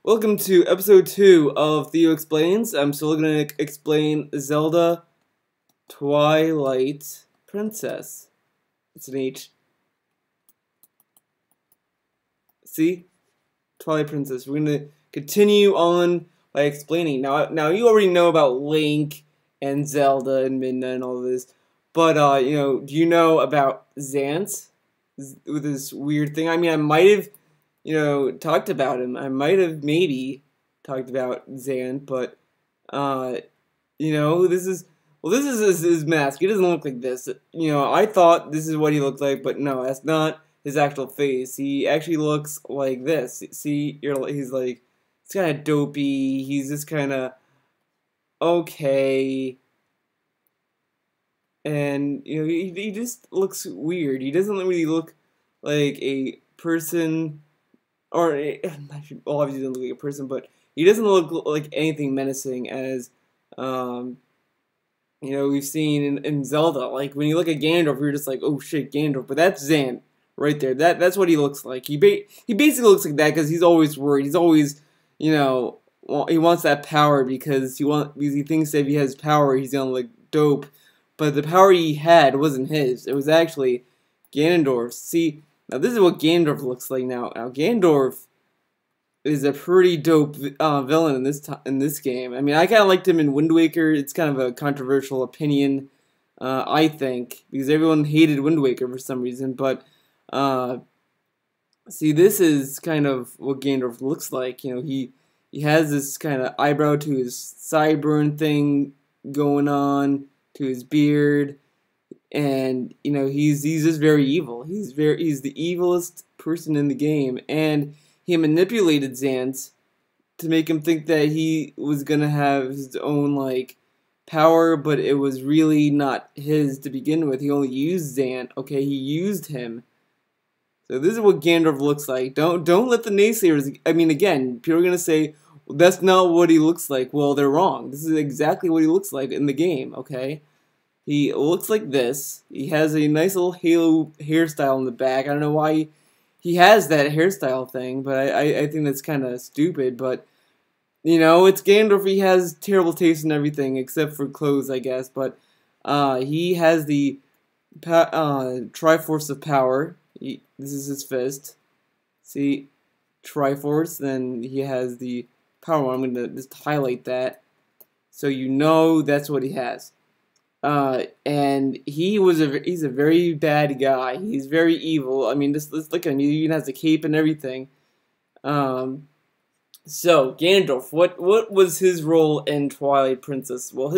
Welcome to episode 2 of Theo Explains. I'm still going to explain Zelda Twilight Princess. It's an H. See? Twilight Princess. We're going to continue on by explaining. Now you already know about Link and Zelda and Midna and all this. But, do you know about Zant? With this weird thing? I mean, I might have talked about him. I might have maybe talked about Zan, but, this is his mask. He doesn't look like this. I thought this is what he looked like, but no, that's not his actual face. He actually looks like this. See, he's like, it's kind of dopey. He's just kind of okay. And, he just looks weird. He doesn't really look like a person. Or, obviously he doesn't look like a person, but he doesn't look like anything menacing as, we've seen in Zelda. Like, when you look at Ganondorf, you're just like, oh shit, Ganondorf. But that's Zant right there. That's what he looks like. He basically looks like that because he's always worried. He's always, he wants that power because he thinks that if he has power, he's gonna look dope. But the power he had wasn't his. It was actually Ganondorf's. See, now this is what Ganondorf looks like now. Now Ganondorf is a pretty dope villain in this game. I mean, I kind of liked him in Wind Waker. It's kind of a controversial opinion, I think, because everyone hated Wind Waker for some reason. But see, this is kind of what Ganondorf looks like. He has this kind of eyebrow to his sideburn thing going on, to his beard. And he's just very evil. He's the evilest person in the game, and he manipulated Zant to make him think that he was gonna have his own power, but it was really not his to begin with. He only used Zant. Okay, he used him. So this is what Ganondorf looks like. Don't let the naysayers. I mean, again, people are gonna say, well, that's not what he looks like. Well, they're wrong. This is exactly what he looks like in the game. Okay. He looks like this. He has a nice little halo hairstyle in the back. I don't know why he has that hairstyle thing, but I think that's kind of stupid. But, it's Ganondorf. He has terrible taste in everything except for clothes, I guess. But he has the Triforce of Power. This is his fist. See? Triforce. Then he has the Power one. I'm going to just highlight that so that's what he has. And he's a very bad guy. He's very evil. I mean, let's look at him. He even has a cape and everything. So Ganondorf, what was his role in Twilight Princess? Well,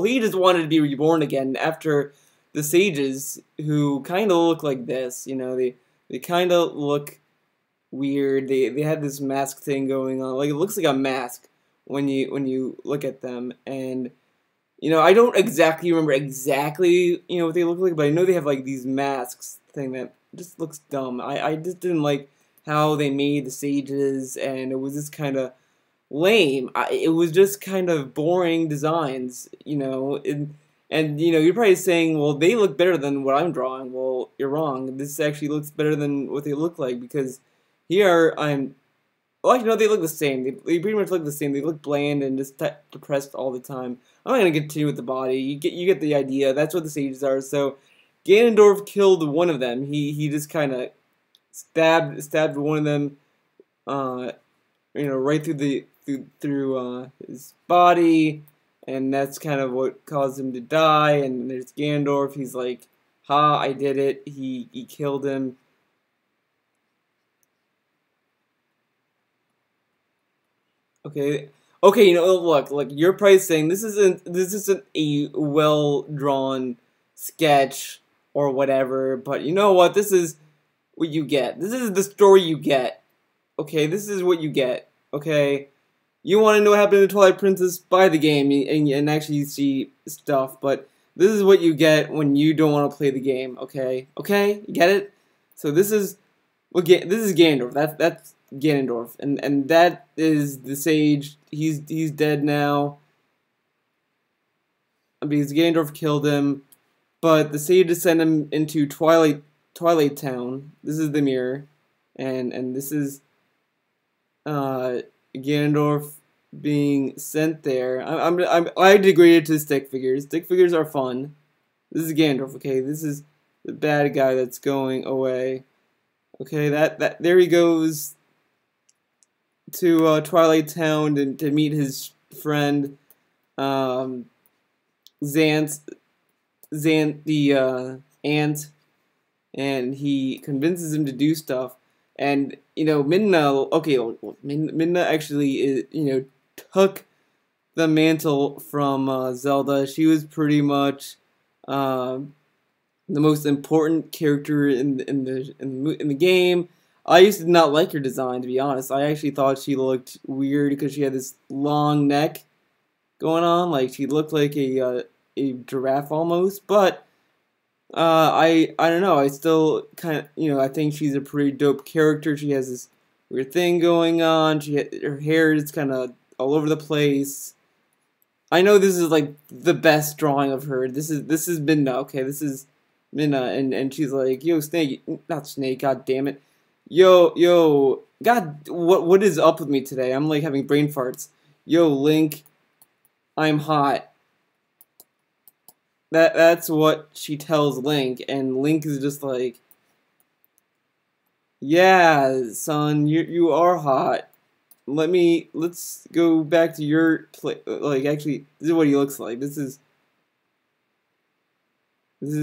he just wanted to be reborn again after the sages, who kind of look like this. They kind of look weird. They had this mask thing going on. Like, it looks like a mask when you look at them. And I don't exactly remember what they look like, but I know they have these masks thing that just looks dumb. I just didn't like how they made the sages, and it was just kind of lame. It was just kind of boring designs, and you're probably saying, well, they look better than what I'm drawing. Well, you're wrong. This actually looks better than what they look like, because here well, actually, no, they look the same. They pretty much look the same. They look bland and just depressed all the time. I'm not gonna continue with the body. You get the idea. That's what the sages are. So Ganondorf killed one of them. He just kind of stabbed one of them, right through his body, and that's kind of what caused him to die. And there's Ganondorf. He's like, "Ha! I did it." He killed him. Okay, look, you're probably saying this isn't a well-drawn sketch or whatever, but you know what? This is what you get. This is the story you get. Okay, this is what you get. Okay, you want to know what happened to Twilight Princess? Buy the game and actually see stuff, but this is what you get when you don't want to play the game. Okay, you get it? So this is Ganondorf. That's Ganondorf, and that is the sage. He's dead now because Ganondorf killed him, but the sages sent him into Twilight Town. This is the mirror, and this is Ganondorf being sent there. I degraded to stick figures. Stick figures are fun. This is Ganondorf, okay? This is the bad guy that's going away. Okay, there he goes to Twilight Town to meet his friend Zant the ant, and he convinces him to do stuff. And Midna, okay, well, Midna actually took the mantle from Zelda. She was pretty much the most important character in the game. I used to not like her design, to be honest. I actually thought she looked weird because she had this long neck going on, like she looked like a giraffe almost. But I don't know. I still kind of I think she's a pretty dope character. She has this weird thing going on. Her hair is kind of all over the place. I know this is like the best drawing of her. This is Midna. Okay, this is Midna, and she's like, yo, Snake, not Snake. God damn it. Yo, God, what is up with me today? I'm like having brain farts. Yo, Link, I'm hot. That's what she tells Link, and Link is just like, yeah, son, you are hot. Let's go back to your place. Like, actually, this is what he looks like. This is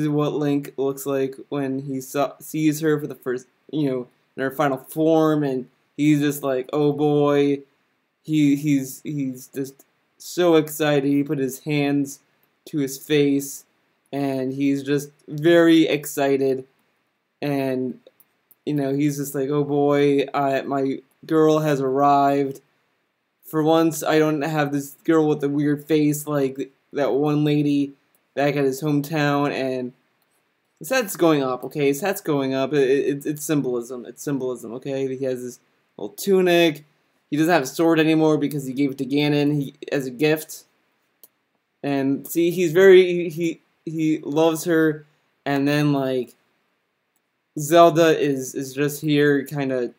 what Link looks like when he sees her for the first, in her final form, and he's just like, oh boy, he's just so excited. He put his hands to his face, and he's just very excited, and he's just like, oh boy, my girl has arrived. For once, I don't have this girl with a weird face like that one lady back at his hometown. And his head's going up, okay? His hat's going up. It's symbolism. It's symbolism, okay? He has this little tunic. He doesn't have a sword anymore because he gave it to Ganon as a gift. And see, he loves her, and then like Zelda is just here kind of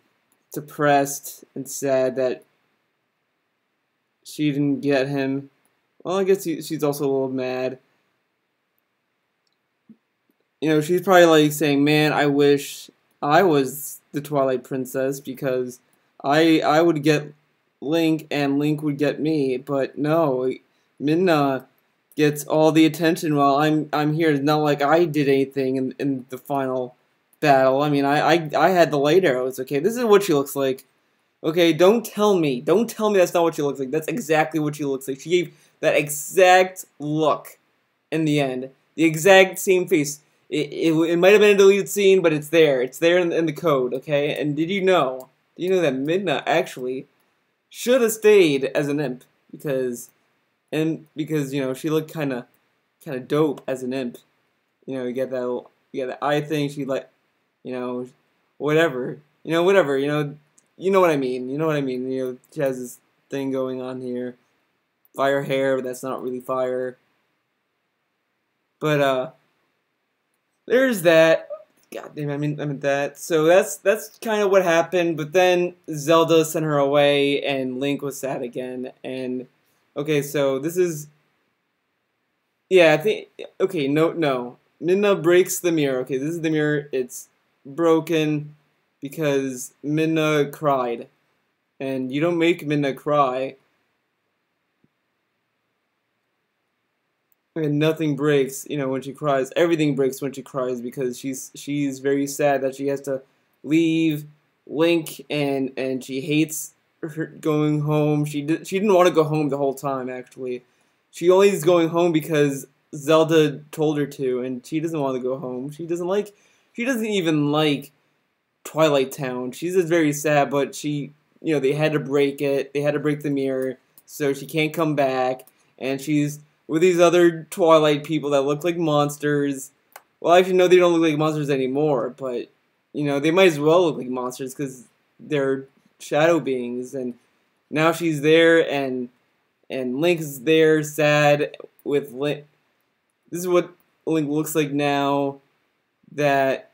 depressed and sad that she didn't get him. Well, I guess she's also a little mad. She's probably like saying, man, I wish I was the Twilight Princess because I would get Link and Link would get me, but no, Midna gets all the attention while I'm here. It's not like I did anything in the final battle. I mean, I had the light arrows, okay? This is what she looks like. Okay, don't tell me that's not what she looks like. That's exactly what she looks like. She gave that exact look in the end. The exact same face. It might have been a deleted scene, but it's there. It's there in the code, okay? And did you know that Midna actually should have stayed as an imp because she looked kind of dope as an imp. You get that eye thing. She like whatever. Whatever. You know what I mean. You know what I mean. She has this thing going on here. Fire hair, but that's not really fire. But there's that. God damn, I mean that. So that's kind of what happened. But then Zelda sent her away, and Link was sad again. And okay, so this is. Yeah, I think. Okay, no. Midna breaks the mirror. Okay, this is the mirror. It's broken because Midna cried, and you don't make Midna cry. And nothing breaks, when she cries. Everything breaks when she cries because she's very sad that she has to leave Link, and she hates her going home. She didn't want to go home the whole time, actually. She only is going home because Zelda told her to, and she doesn't want to go home. She doesn't even like Twilight Town. She's just very sad, but they had to break it. They had to break the mirror, so she can't come back, and she's with these other Twilight people that look like monsters. Well, actually, no, they don't look like monsters anymore, but, they might as well look like monsters because they're shadow beings, and now she's there, and Link's there, sad, with Link. This is what Link looks like now that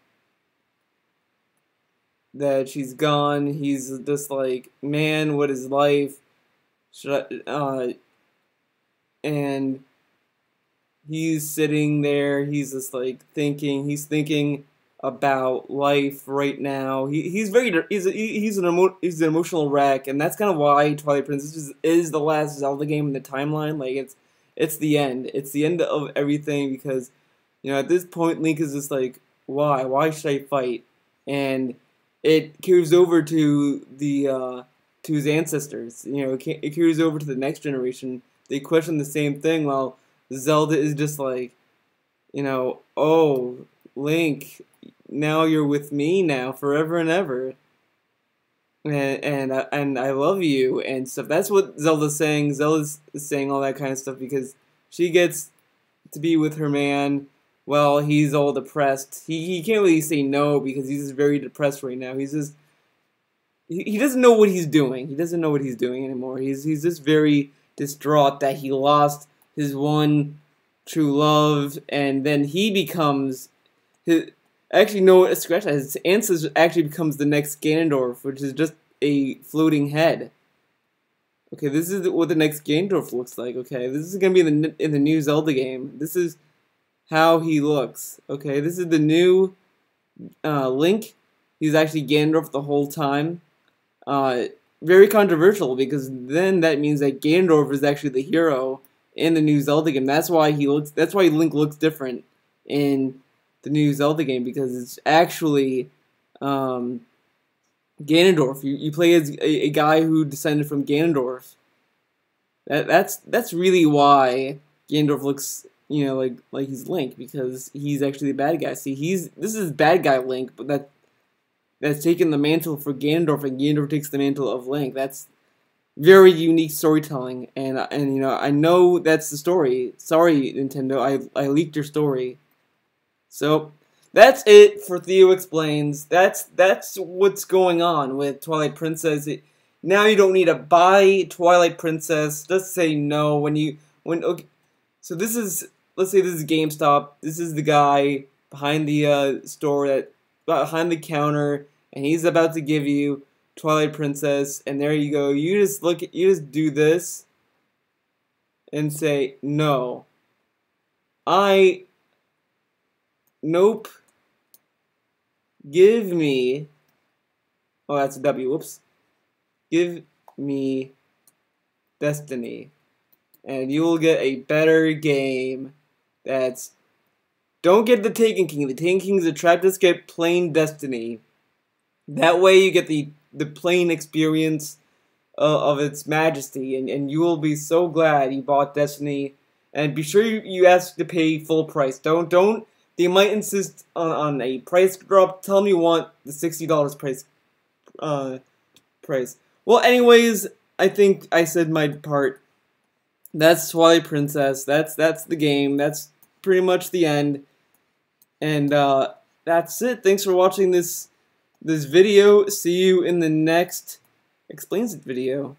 that she's gone. He's just like, man, what is life? And he's sitting there. He's just like thinking. He's thinking about life right now. He's an emotional wreck, and that's kind of why Twilight Princess is the last Zelda game in the timeline. Like it's the end. It's the end of everything because at this point Link is just like, why should I fight? And it carries over to the to his ancestors. It carries over to the next generation. They question the same thing while Zelda is just like, oh, Link, now you're with me now forever and ever, and I love you and stuff. That's what Zelda's saying. Zelda's saying all that kind of stuff because she gets to be with her man while he's all depressed. He can't really say no because he's just very depressed right now. He doesn't know what he's doing. He doesn't know what he's doing anymore. He's just very distraught that he lost his one true love, and then he becomes his. Actually, no, scratch that. His ancestor actually becomes the next Ganondorf, which is just a floating head. Okay, this is what the next Ganondorf looks like. Okay, this is gonna be in the new Zelda game. This is how he looks. Okay, this is the new Link. He's actually Ganondorf the whole time. Very controversial because then that means that Ganondorf is actually the hero in the new Zelda game. That's why Link looks different in the new Zelda game, because it's actually Ganondorf. You play as a guy who descended from Ganondorf. That's really why Ganondorf looks like he's Link, because he's actually the bad guy. See, this is bad guy Link, but that's taken the mantle for Ganondorf, and Ganondorf takes the mantle of Link. That's very unique storytelling, and I know that's the story. Sorry, Nintendo, I leaked your story. So that's it for Theo Explains. That's what's going on with Twilight Princess. Now you don't need to buy Twilight Princess. Just say no okay. So let's say this is GameStop. This is the guy behind the store, behind the counter, and he's about to give you Twilight Princess, and there you go. You just do this and say no. Nope. Give me. Oh, that's a W. Whoops. Give me Destiny, and you will get a better game. Don't get the Taken King. The Taken King is a trap. Just get plain Destiny. That way you get the plain experience of its majesty, and you will be so glad you bought Destiny. And be sure you ask to pay full price. Don't. They might insist on a price drop. Tell them you want the $60 price. Well, anyways, I think I said my part. That's Twilight Princess. That's the game. That's pretty much the end. And that's it. Thanks for watching this video. See you in the next Explains It video.